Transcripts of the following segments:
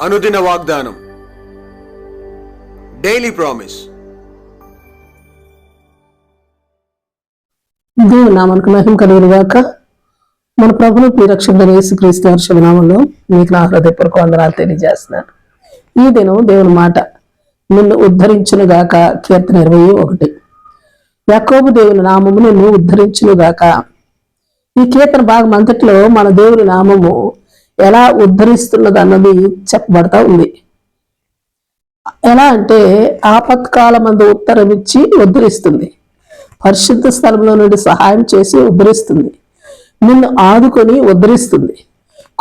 అనుదిన వాగ్దానం, daily promise. దేవుని నామానికి మహిమ కలుగునుగాక. మన ప్రభువు ప్రియరక్షకుడైన యేసుక్రీస్తు వారి నామంలో మీకు నా హృదయపూర్వక వందనాలు తెలియజేస్తున్నాను. ఈ దినం దేవుని మాట నిన్ను ఉద్ధరించునుగాక. కీర్తన 21. యాకోబు దేవుని నామము నిన్ను ఉద్ధరించునుగాక. ఈ కీర్తన భాగం అంతట్లో మన దేవుని నామము ఎలా ఉద్ధరిస్తున్నది అన్నది చెప్పబడతా ఉంది. ఎలా అంటే ఆపత్కాలమందు ఉత్తరం ఇచ్చి ఉద్ధరిస్తుంది, పరిశుద్ధ స్థలంలో నుండి సహాయం చేసి ఉద్ధరిస్తుంది, నిన్ను ఆదుకొని ఉద్ధరిస్తుంది,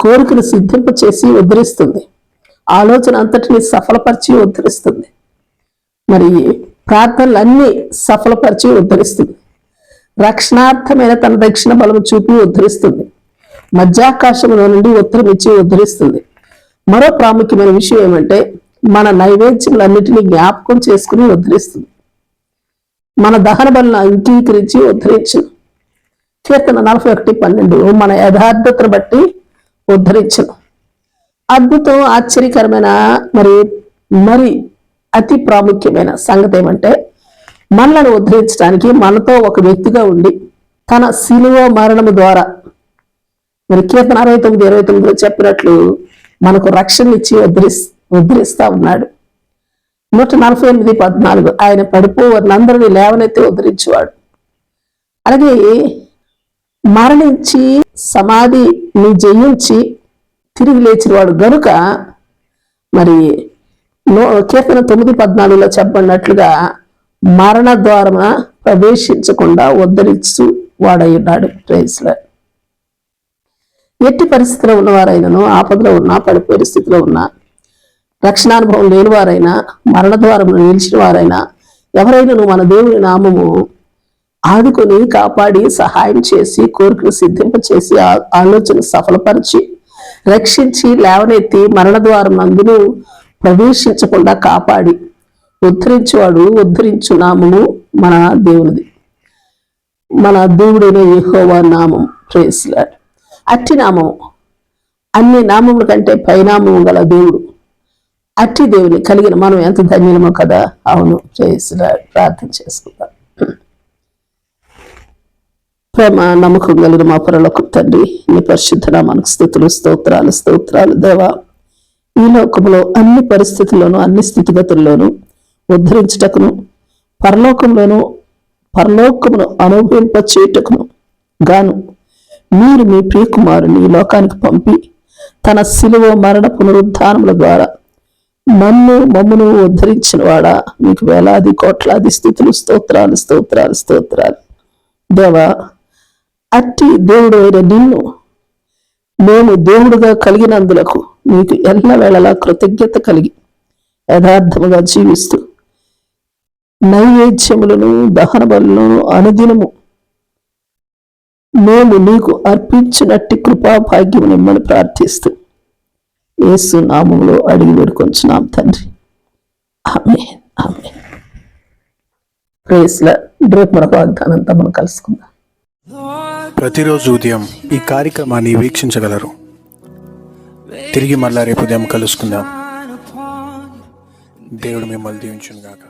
కోరికను సిద్ధింప చేసి ఉద్ధరిస్తుంది, ఆలోచన అంతటిని సఫలపరిచి ఉద్ధరిస్తుంది, మరి ప్రార్థనలన్నీ సఫలపరిచి ఉద్ధరిస్తుంది, రక్షణార్థమైన తన దక్షిణ బలము చూపి ఉద్ధరిస్తుంది, మధ్యాకాశంలో నుండి ఉత్తరం ఇచ్చి ఉద్ధరిస్తుంది. మరో ప్రాముఖ్యమైన విషయం ఏమంటే మన నైవేద్యములన్నిటినీ జ్ఞాపకం చేసుకుని ఉద్ధరిస్తుంది, మన దహన బలను అంగీకరించి ఉద్ధరించును. కీర్తన 41:12 మన యథార్థతను బట్టి ఉద్ధరించును. అద్భుతం, ఆశ్చర్యకరమైన మరి అతి ప్రాముఖ్యమైన సంగతి ఏమంటే మనలను ఉద్ధరించడానికి మనతో ఒక వ్యక్తిగా ఉండి తన శిలువ మరణము ద్వారా, మరి కీర్తన 69:29 చెప్పినట్లు మనకు రక్షణ ఇచ్చి ఉద్ధరిస్తా ఉన్నాడు. 148:14 ఆయన పడిపోవారినందరినీ లేవనెత్తి ఉద్ధరించేవాడు. అలాగే మరణించి సమాధిని జయించి తిరిగి లేచినవాడు గనుక మరి కీర్తన 9:14 చెప్పబడినట్లుగా మరణ ద్వారమున ప్రవేశించకుండా ఉద్ధరించు వాడై ఉన్నాడు. Praise Lord. ఎట్టి పరిస్థితిలో ఉన్నవారైనను, ఆపదలో ఉన్నా, పడిపోయే స్థితిలో ఉన్నా, రక్షణానుభవం లేని వారైనా, మరణ ద్వారమును నిలిచిన వారైనా ఎవరైనా మన దేవుని నామము ఆదుకొని కాపాడి సహాయం చేసి కోరికలు సిద్ధింప చేసి ఆలోచన సఫలపరిచి రక్షించి లేవనెత్తి మరణ ద్వారం నందును ప్రవేశించకుండా కాపాడి ఉద్ధరించేవాడు, ఉద్ధరించు నామము మన దేవునిది, మన దేవుడైన యెహోవా నామం. Praise Lord. అట్టి నామము అన్ని నామముల కంటే పైనామము గల దేవుడు. అట్టి దేవుని కలిగిన మనం ఎంత ధన్యులమో కదా. అవును. Praise Lord. ప్రార్థన చేసుకుందాం. ప్రేమ నమ్మకం కలిగిన మా పరలోకపు తండ్రి, నీ పరిశుద్ధ నామానికి స్తుతులు, స్తోత్రాలు దేవా. ఈ లోకంలో అన్ని పరిస్థితుల్లోనూ, అన్ని స్థితిగతుల్లోనూ ఉద్ధరించుటకును, పరలోకమును అనుభవింప చేయుటకును గాను మీరు మీ ప్రియకుమారుని ఈ లోకానికి పంపి తన శిలువ మరణ పునరుద్ధానముల ద్వారా మమ్మను ఉద్ధరించిన వాడా, మీకు వేలాది కోట్లాది స్థుతులు, స్తోత్రాలు దేవా. అట్టి దేవుడు అయిన నిన్ను మేము దేవుడుగా కలిగినందులకు మీకు ఎల్ల వేళలా కృతజ్ఞత కలిగి యథార్థముగా జీవిస్తూ నైవేద్యములను దహన బలులను అనుదినము మేము నీకు అర్పించినట్టి కృపా భాగ్యము నిమ్మని ప్రార్థిస్తూ యేసు నామములో అడిగి వేడుకొంచున్నాం తండ్రి. ఆమేన్, ఆమేన్. Praise lord. రేపు మరొక వాగ్దానంతో మనం కలుసుకుందాం. ప్రతిరోజు ఉదయం ఈ కార్యక్రమాన్ని వీక్షించగలరు. తిరిగి మళ్ళా రేపు ఉదయం కలుసుకుందాం. దేవుడు మిమ్మల్ని దీవించును గాక.